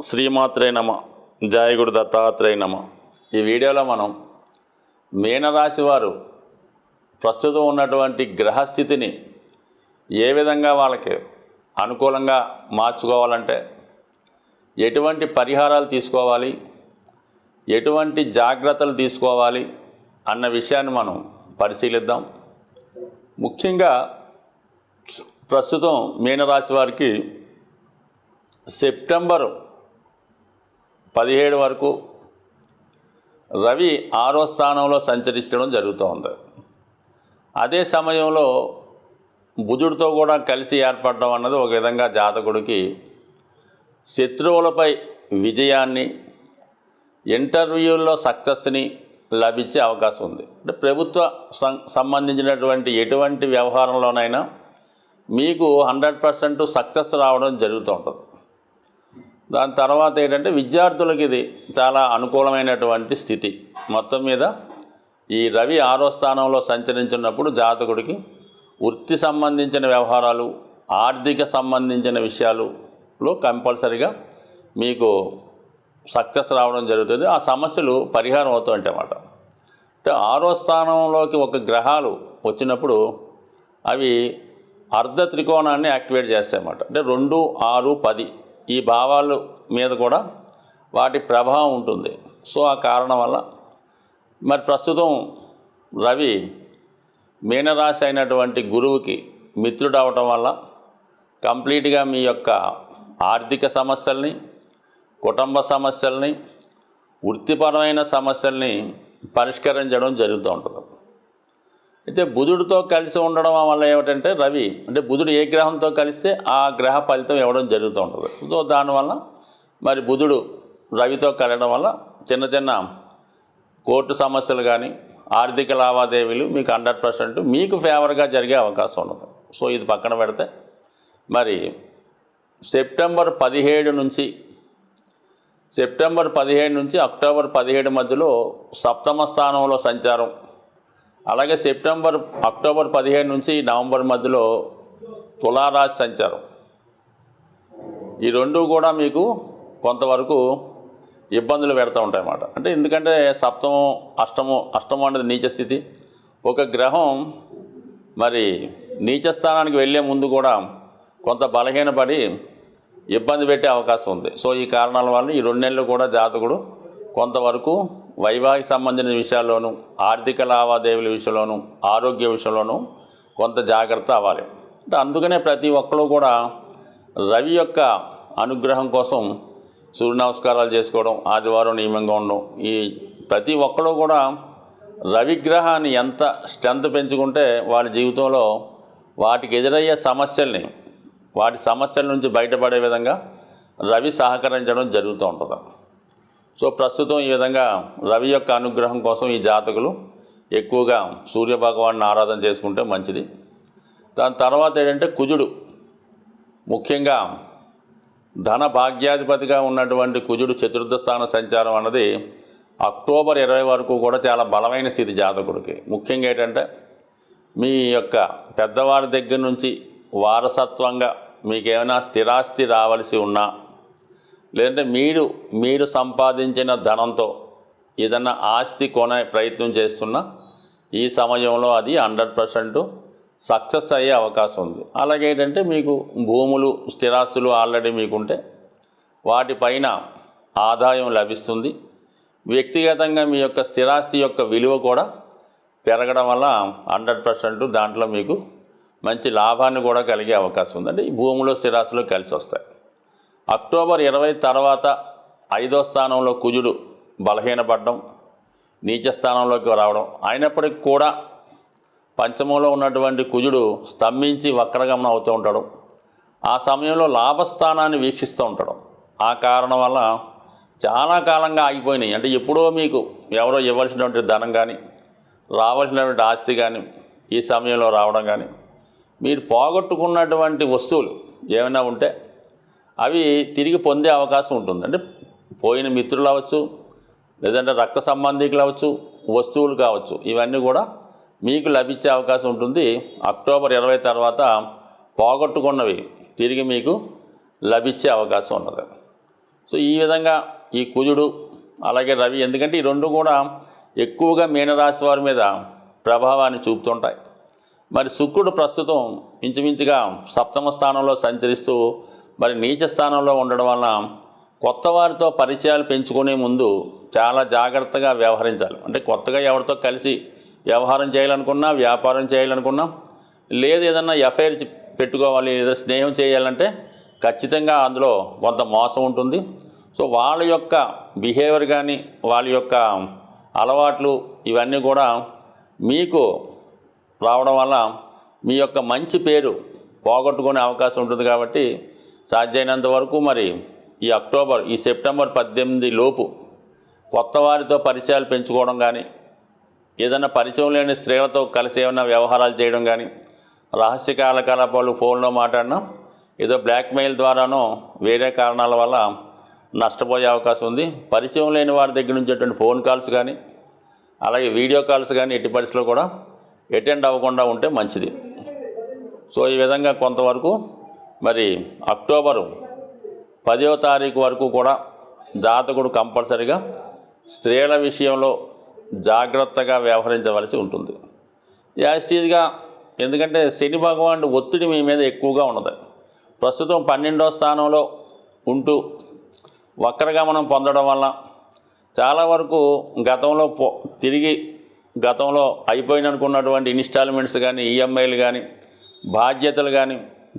శ్రీమాత్రే నమ. జయ గురు దత్తాత్రేయ నమ. ఈ వీడియోలో మనం మీనరాశి వారు ప్రస్తుతం ఉన్నటువంటి గ్రహస్థితిని ఏ విధంగా వాళ్ళకి అనుకూలంగా మార్చుకోవాలంటే ఎటువంటి పరిహారాలు తీసుకోవాలి, ఎటువంటి జాగ్రత్తలు తీసుకోవాలి అన్న విషయాన్ని మనం పరిశీలిద్దాం. ముఖ్యంగా ప్రస్తుతం మీనరాశి వారికి సెప్టెంబర్ 17 వరకు రవి 6వ స్థానంలో సంచరించడం జరుగుతోంది. అదే సమయంలో బుధుడితో కూడా కలిసి ఏర్పడడం అన్నది ఒక విధంగా జాతకుడికి శత్రువులపై విజయాన్ని, ఇంటర్వ్యూల్లో సక్సెస్ని లభించే అవకాశం ఉంది. అంటే ప్రభుత్వ సంబంధించినటువంటి ఎటువంటి వ్యవహారంలోనైనా మీకు 100% సక్సెస్ రావడం జరుగుతూ ఉంటుంది. దాని తర్వాత ఏంటంటే విద్యార్థులకి ఇది చాలా అనుకూలమైనటువంటి స్థితి. మొత్తం మీద ఈ రవి 6వ స్థానంలో సంచరించినప్పుడు జాతకుడికి వృత్తి సంబంధించిన వ్యవహారాలు, ఆర్థిక సంబంధించిన విషయాలలో కంపల్సరిగా మీకు సక్సెస్ రావడం జరుగుతుంది. ఆ సమస్యలు పరిహారం అవుతూ ఉంటాయి అన్నమాట. అంటే 6వ స్థానంలోకి ఒక గ్రహాలు వచ్చినప్పుడు అవి అర్ధ త్రికోణాన్ని యాక్టివేట్ చేస్తాయి అన్నమాట. అంటే 2, 6, 10 ఈ భావాల మీద కూడా వాటి ప్రభావం ఉంటుంది. సో ఆ కారణం వల్ల మరి ప్రస్తుతం రవి మీనరాశి అయినటువంటి గురువుకి మిత్రుడు అవటం వల్ల కంప్లీట్గా మీ యొక్క ఆర్థిక సమస్యల్ని, కుటుంబ సమస్యల్ని, వృత్తిపరమైన సమస్యల్ని పరిష్కరించడం జరుగుతూ ఉంటుంది. అయితే బుధుడితో కలిసి ఉండడం వల్ల ఏమిటంటే రవి అంటే బుధుడు ఏ గ్రహంతో కలిస్తే ఆ గ్రహ ఫలితం ఇవ్వడం జరుగుతూ ఉంటుంది. సో దానివల్ల మరి బుధుడు రవితో కలగడం వల్ల చిన్న చిన్న కోర్టు సమస్యలు కానీ, ఆర్థిక లావాదేవీలు మీకు 100% మీకు ఫేవర్గా జరిగే అవకాశం ఉన్నది. సో ఇది పక్కన పెడితే మరి సెప్టెంబర్ 17 నుంచి అక్టోబర్ 17 మధ్యలో సప్తమ స్థానంలో సంచారం, అలాగే అక్టోబర్ 15 నుంచి నవంబర్ మధ్యలో తులారాశి సంచారం, ఈ రెండు కూడా మీకు కొంతవరకు ఇబ్బందులు పెడతా ఉంటాయి అన్నమాట. అంటే ఎందుకంటే సప్తమం, అష్టమం అనేది నీచ స్థితి. ఒక గ్రహం మరి నీచ స్థానానికి వెళ్ళే ముందు కూడా కొంత బలహీనపడి ఇబ్బంది పెట్టే అవకాశం ఉంది. సో ఈ కారణాల వల్ల ఈ 2 నెలలు కూడా జాతకుడు కొంతవరకు వైవాహిక సంబంధించిన విషయాల్లోనూ, ఆర్థిక లావాదేవీల విషయంలోనూ, ఆరోగ్య విషయంలోనూ కొంత జాగ్రత్త అవ్వాలి. అంటే అందుకనే ప్రతి ఒక్కరు కూడా రవి యొక్క అనుగ్రహం కోసం సూర్య నమస్కారాలు చేసుకోవడం, ఆదివారం నియమంగా ఉండడం, ఈ ప్రతి ఒక్కరు కూడా రవిగ్రహాన్ని ఎంత స్ట్రెంత్ పెంచుకుంటే వాళ్ళ జీవితంలో వాటికి ఎదురయ్యే సమస్యల్ని, వాటి సమస్యల నుంచి బయటపడే విధంగా రవి సహకరించడం జరుగుతూ ఉంటుంది. సో ప్రస్తుతం ఈ విధంగా రవి యొక్క అనుగ్రహం కోసం ఈ జాతకులు ఎక్కువగా సూర్యభగవాన్ని ఆరాధన చేసుకుంటే మంచిది. దాని తర్వాత ఏంటంటే కుజుడు, ముఖ్యంగా ధన భాగ్యాధిపతిగా ఉన్నటువంటి కుజుడు చతుర్థ స్థాన సంచారం అన్నది అక్టోబర్ 20 వరకు కూడా చాలా బలమైన స్థితి జాతకుడికి. ముఖ్యంగా ఏంటంటే మీ యొక్క పెద్దవారి దగ్గర నుంచి వారసత్వంగా మీకు ఏమైనా స్థిరాస్తి రావాల్సి ఉన్నా, లేదంటే మీరు సంపాదించిన ధనంతో ఏదన్నా ఆస్తి కొనే ప్రయత్నం చేస్తున్నా ఈ సమయంలో అది 100% సక్సెస్ అయ్యే అవకాశం ఉంది. అలాగే ఏంటంటే మీకు భూములు, స్థిరాస్తులు ఆల్రెడీ మీకుంటే వాటిపైన ఆదాయం లభిస్తుంది. వ్యక్తిగతంగా మీ యొక్క స్థిరాస్తి యొక్క విలువ కూడా పెరగడం వల్ల 100% దాంట్లో మీకు మంచి లాభాన్ని కూడా కలిగే అవకాశం ఉంది. అంటే ఈ భూములు, స్థిరాస్తులు కలిసి వస్తాయి. అక్టోబర్ 20 తర్వాత 5వ స్థానంలో కుజుడు బలహీనపడడం, నీచ స్థానంలోకి రావడం, అయినప్పటికీ కూడా పంచమంలో ఉన్నటువంటి కుజుడు స్తంభించి వక్రగమనం అవుతూ ఉంటాడు. ఆ సమయంలో లాభస్థానాన్ని వీక్షిస్తూ ఉంటాడు. ఆ కారణం వల్ల చాలా కాలంగా ఆగిపోయినాయి, అంటే ఎప్పుడో మీకు ఎవరో ఇవ్వాల్సినటువంటి ధనం కానీ, రావాల్సినటువంటి ఆస్తి కానీ ఈ సమయంలో రావడం కానీ, మీరు పోగొట్టుకున్నటువంటి వస్తువులు ఏమైనా ఉంటే అవి తిరిగి పొందే అవకాశం ఉంటుంది. అంటే పోయిన మిత్రులు అవ్వచ్చు, లేదంటే రక్త సంబంధికులు అవ్వచ్చు, వస్తువులు కావచ్చు, ఇవన్నీ కూడా మీకు లభించే అవకాశం ఉంటుంది. అక్టోబర్ 20 తర్వాత పోగొట్టుకున్నవి తిరిగి మీకు లభించే అవకాశం ఉన్నది. సో ఈ విధంగా ఈ కుజుడు అలాగే రవి, ఎందుకంటే ఈ రెండు కూడా ఎక్కువగా మీనరాశి వారి మీద ప్రభావాన్ని చూపుతుంటాయి. మరి శుక్రుడు ప్రస్తుతం ఇంచుమించుగా సప్తమ స్థానంలో సంచరిస్తూ మరి నీచ స్థానంలో ఉండడం వలన కొత్త వారితో పరిచయాలు పెంచుకునే ముందు చాలా జాగ్రత్తగా వ్యవహరించాలి. అంటే కొత్తగా ఎవరితో కలిసి వ్యవహారం చేయాలనుకున్నా, వ్యాపారం చేయాలనుకున్నా, లేదు ఏదన్నా ఎఫ్ఐఆర్ పెట్టుకోవాలి, లేదా స్నేహం చేయాలంటే ఖచ్చితంగా అందులో కొంత మోసం ఉంటుంది. సో వాళ్ళ యొక్క బిహేవియర్ కానీ వాళ్ళ యొక్క అలవాట్లు ఇవన్నీ కూడా మీకు రావడం వల్ల మీ యొక్క మంచి పేరు పోగొట్టుకునే అవకాశం ఉంటుంది. కాబట్టి సాధ్యమైనంత వరకు మరి ఈ సెప్టెంబర్ 18 లోపు కొత్త వారితో పరిచయాలు పెంచుకోవడం కానీ, ఏదైనా పరిచయం లేని స్త్రీలతో కలిసి ఏమైనా వ్యవహారాలు చేయడం కానీ, రహస్య కార్యకలాపాలు ఫోన్లో మాట్లాడినా, ఏదో బ్లాక్మెయిల్ ద్వారానో వేరే కారణాల వల్ల నష్టపోయే అవకాశం ఉంది. పరిచయం లేని వారి దగ్గర నుంచి అటువంటి ఫోన్ కాల్స్ కానీ అలాగే వీడియో కాల్స్ కానీ ఎట్టి పరిస్థితుల్లో కూడా అటెండ్ అవ్వకుండా ఉంటే మంచిది. సో ఈ విధంగా కొంతవరకు మరి అక్టోబరు 10వ తారీఖు వరకు కూడా జాతకుడు కంపల్సరిగా స్త్రీల విషయంలో జాగ్రత్తగా వ్యవహరించవలసి ఉంటుంది. యాజిటీజ్గా, ఎందుకంటే శని భగవానుడు ఒత్తిడి మీ మీద ఎక్కువగా ఉన్నది. ప్రస్తుతం 12వ స్థానంలో ఉంటూ వక్రగమనం పొందడం వల్ల చాలా వరకు గతంలో అయిపోయిననుకున్నటువంటి ఇన్స్టాల్మెంట్స్ కానీ, ఈఎంఐలు కానీ, బాధ్యతలు కానీ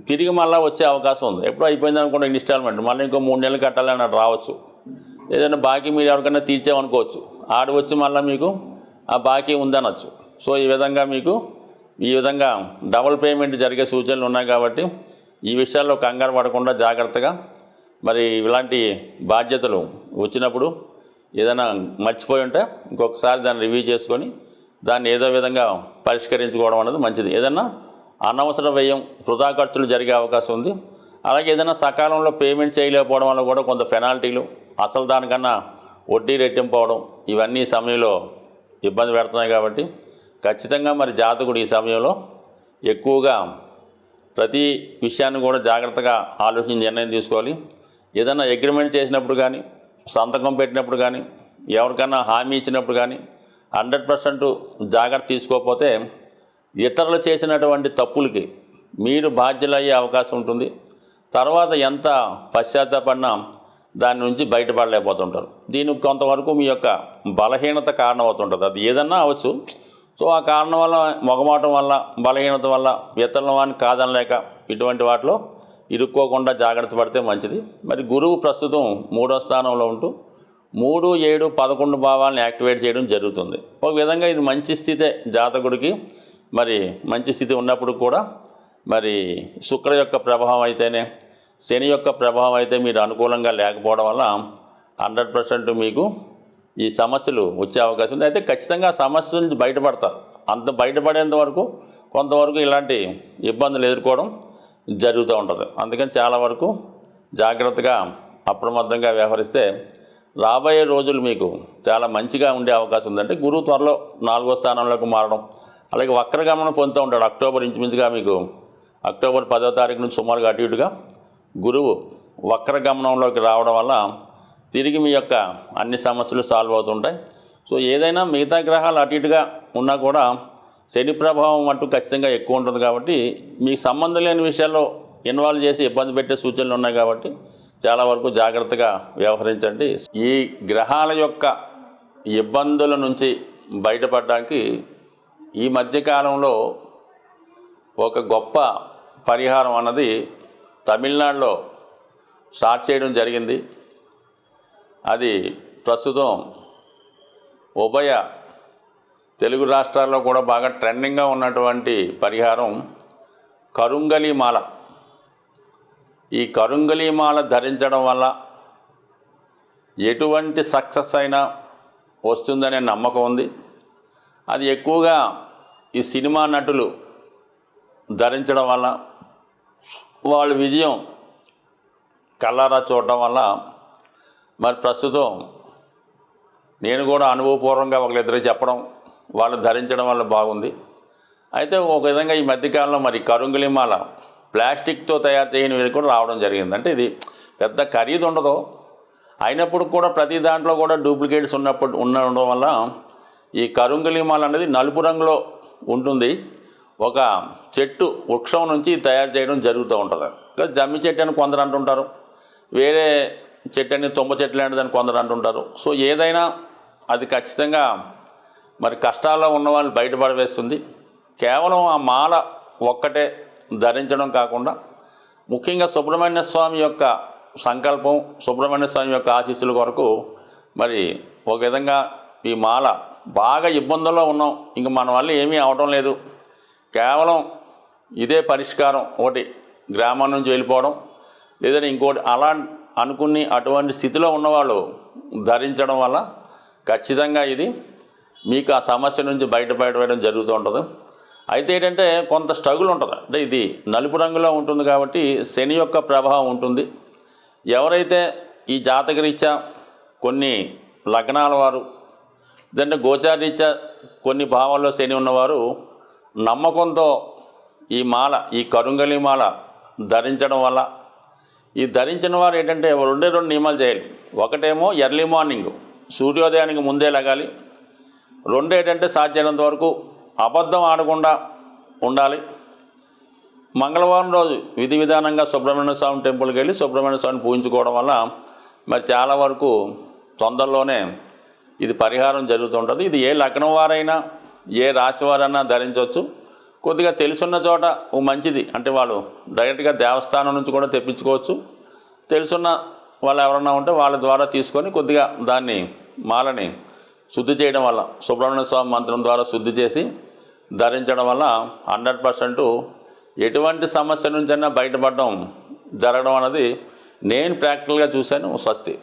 తిరిగి మళ్ళీ వచ్చే అవకాశం ఉంది. ఎప్పుడు అయిపోయింది అనుకున్న ఇన్స్టాల్మెంట్ మళ్ళీ ఇంకో 3 నెలలు కట్టాలని రావచ్చు. ఏదైనా బాకీ మీరు ఎవరికైనా తీర్చామనుకోవచ్చు, ఆడు వచ్చి మళ్ళీ మీకు ఆ బాకీ ఉందనొచ్చు. సో ఈ విధంగా డబుల్ పేమెంట్ జరిగే సూచనలు ఉన్నాయి. కాబట్టి ఈ విషయాల్లో కంగారు పడకుండా జాగ్రత్తగా మరి ఇలాంటి బాధ్యతలు వచ్చినప్పుడు ఏదైనా మర్చిపోయి ఉంటే ఇంకొకసారి దాన్ని రివ్యూ చేసుకొని దాన్ని ఏదో విధంగా పరిష్కరించుకోవడం అనేది మంచిది. ఏదన్నా అనవసర వ్యయం, వృధా ఖర్చులు జరిగే అవకాశం ఉంది. అలాగే ఏదైనా సకాలంలో పేమెంట్ చేయలేకపోవడం వల్ల కూడా కొంత పెనాల్టీలు, అసలు దానికన్నా వడ్డీ రెట్టింపవడం ఇవన్నీ సమయంలో ఇబ్బంది పెడుతున్నాయి. కాబట్టి ఖచ్చితంగా మరి జాతకుడు ఈ సమయంలో ఎక్కువగా ప్రతి విషయాన్ని కూడా జాగ్రత్తగా ఆలోచించి నిర్ణయం తీసుకోవాలి. ఏదైనా అగ్రిమెంట్ చేసినప్పుడు కానీ, సంతకం పెట్టినప్పుడు కానీ, ఎవరికైనా హామీ ఇచ్చినప్పుడు కానీ 100% జాగ్రత్త తీసుకోకపోతే ఇతరులు చేసినటువంటి తప్పులకి మీరు బాధ్యులయ్యే అవకాశం ఉంటుంది. తర్వాత ఎంత పశ్చాత్తాపడినా దాని నుంచి బయటపడలేకపోతుంటారు. దీనికి కొంతవరకు మీ యొక్క బలహీనత కారణం అవుతుంటుంది. అది ఏదన్నా అవ్వచ్చు. సో ఆ కారణం వల్ల, మొగమాటం వల్ల, బలహీనత వల్ల ఇతరుల వాడిని కాదనలేక ఇటువంటి వాటిలో ఇరుక్కోకుండా జాగ్రత్త పడితే మంచిది. మరి గురువు ప్రస్తుతం 3వ స్థానంలో ఉంటూ 3, 7, 11 భావాలను యాక్టివేట్ చేయడం జరుగుతుంది. ఒక విధంగా ఇది మంచి స్థితే జాతకుడికి. మరి మంచి స్థితి ఉన్నప్పుడు కూడా మరి శుక్ర యొక్క ప్రభావం అయితేనే, శని యొక్క ప్రభావం అయితే మీరు అనుకూలంగా లేకపోవడం వల్ల 100% మీకు ఈ సమస్యలు వచ్చే అవకాశం ఉంది. అయితే ఖచ్చితంగా సమస్యల నుంచి బయటపడతారు. అంత బయటపడేంత వరకు కొంతవరకు ఇలాంటి ఇబ్బందులు ఎదుర్కోవడం జరుగుతూ ఉంటుంది. అందుకని చాలా వరకు జాగ్రత్తగా అప్రమత్తంగా వ్యవహరిస్తే రాబోయే రోజులు మీకు చాలా మంచిగా ఉండే అవకాశం ఉంది. అంటే గురువు త్వరలో 4వ స్థానంలోకి మారడం, అలాగే వక్రగమనం పొందుతూ ఉంటాడు. అక్టోబర్ ఇంచుమించుగా మీకు అక్టోబర్ 10వ తారీఖు నుంచి సుమారుగా అటు ఇటుగా గురువు వక్రగమనంలోకి రావడం వల్ల తిరిగి మీ యొక్క అన్ని సమస్యలు సాల్వ్ అవుతుంటాయి. సో ఏదైనా మిగతా గ్రహాలు అటు ఇటుగా ఉన్నా కూడా శని ప్రభావం అంటూ ఖచ్చితంగా ఎక్కువ ఉంటుంది. కాబట్టి మీకు సంబంధం లేని విషయాల్లో ఇన్వాల్వ్ చేసి ఇబ్బంది పెట్టే సూచనలు ఉన్నాయి. కాబట్టి చాలా వరకు జాగ్రత్తగా వ్యవహరించండి. ఈ గ్రహాల యొక్క ఇబ్బందుల నుంచి బయటపడడానికి ఈ మధ్యకాలంలో ఒక గొప్ప పరిహారం అన్నది తమిళనాడులో స్టార్ట్ చేయడం జరిగింది. అది ప్రస్తుతం ఉభయ తెలుగు రాష్ట్రాల్లో కూడా బాగా ట్రెండింగ్గా ఉన్నటువంటి పరిహారం కరుంగలి మాల. ఈ కరుంగలి మాల ధరించడం వల్ల ఎటువంటి సక్సెస్ అయినా వస్తుందనే నమ్మకం ఉంది. అది ఎక్కువగా ఈ సినిమా నటులు ధరించడం వల్ల, వాళ్ళ విజయం కళ్ళారా చూడటం వల్ల, మరి ప్రస్తుతం నేను కూడా అనుభవపూర్వకంగా ఒకరిద్దరు చెప్పడం, వాళ్ళు ధరించడం వల్ల బాగుంది. అయితే ఒక విధంగా ఈ మధ్యకాలంలో మరి కరుంగలి మాల ప్లాస్టిక్తో తయారు చేయని కూడా రావడం జరిగింది. అంటే ఇది పెద్ద ఖరీదు ఉండదు, అయినప్పుడు కూడా ప్రతి దాంట్లో కూడా డూప్లికేట్స్ ఉండడం వల్ల ఈ కరుంగలి మాల అనేది నలుపు రంగులో ఉంటుంది. ఒక చెట్టు వృక్షం నుంచి తయారు చేయడం జరుగుతూ ఉంటుంది. జమ్మి చెట్టు అని కొందరు అంటుంటారు, వేరే చెట్టు అని తుమ్మ చెట్టు లాంటిదని కొందరు అంటుంటారు. సో ఏదైనా అది ఖచ్చితంగా మరి కష్టాల్లో ఉన్న వాళ్ళు బయటపడవేస్తుంది. కేవలం ఆ మాల ఒక్కటే ధరించడం కాకుండా ముఖ్యంగా సుబ్రహ్మణ్య స్వామి యొక్క సంకల్పం, సుబ్రహ్మణ్య స్వామి యొక్క ఆశీస్సుల కొరకు మరి ఒక విధంగా ఈ మాల బాగా ఇబ్బందుల్లో ఉన్నాం, ఇంక మన వల్ల ఏమీ అవడం లేదు, కేవలం ఇదే పరిష్కారం, ఒకటి గ్రామం నుంచి వెళ్ళిపోవడం లేదంటే ఇంకోటి అలా అనుకుని అటువంటి స్థితిలో ఉన్నవాళ్ళు ధరించడం వల్ల ఖచ్చితంగా ఇది మీకు ఆ సమస్య నుంచి బయటపడడం జరుగుతూ ఉంటుంది. అయితే ఏంటంటే కొంత స్ట్రగుల్ ఉంటుంది. అంటే ఇది నలుపు రంగులో ఉంటుంది కాబట్టి శని యొక్క ప్రభావం ఉంటుంది. ఎవరైతే ఈ జాతకరీత్యా కొన్ని లగ్నాల వారు లేదంటే గోచారరీత్యా కొన్ని భావాల్లో శని ఉన్నవారు నమ్మకంతో ఈ మాల, ఈ కరుంగలి మాల ధరించడం వల్ల, ఈ ధరించిన వారు ఏంటంటే రెండు నియమాలు చేయాలి. ఒకటేమో ఎర్లీ మార్నింగ్ సూర్యోదయానికి ముందే లగాలి. రెండు ఏంటంటే సాధ్యమైనంత వరకు అబద్ధం ఆడకుండా ఉండాలి. మంగళవారం రోజు విధి విధానంగా సుబ్రహ్మణ్య స్వామి టెంపుల్కి వెళ్ళి సుబ్రహ్మణ్య స్వామిని పూజించుకోవడం వల్ల మరి చాలా వరకు తొందరలోనే ఇది పరిహారం జరుగుతుంటుంది. ఇది ఏ లగ్నం వారైనా ఏ రాశి వారైనా ధరించవచ్చు. కొద్దిగా తెలుసున్న చోట మంచిది, అంటే వాళ్ళు డైరెక్ట్గా దేవస్థానం నుంచి కూడా తెప్పించుకోవచ్చు. తెలుసున్న వాళ్ళు ఎవరన్నా ఉంటే వాళ్ళ ద్వారా తీసుకొని కొద్దిగా దాన్ని మాలని శుద్ధి చేయడం వల్ల, సుబ్రహ్మణ్య స్వామి మంత్రం ద్వారా శుద్ధి చేసి ధరించడం వల్ల 100% ఎటువంటి సమస్య నుంచైనా బయటపడడం జరగడం అన్నది నేను ప్రాక్టికల్గా చూశాను. స్వస్తి.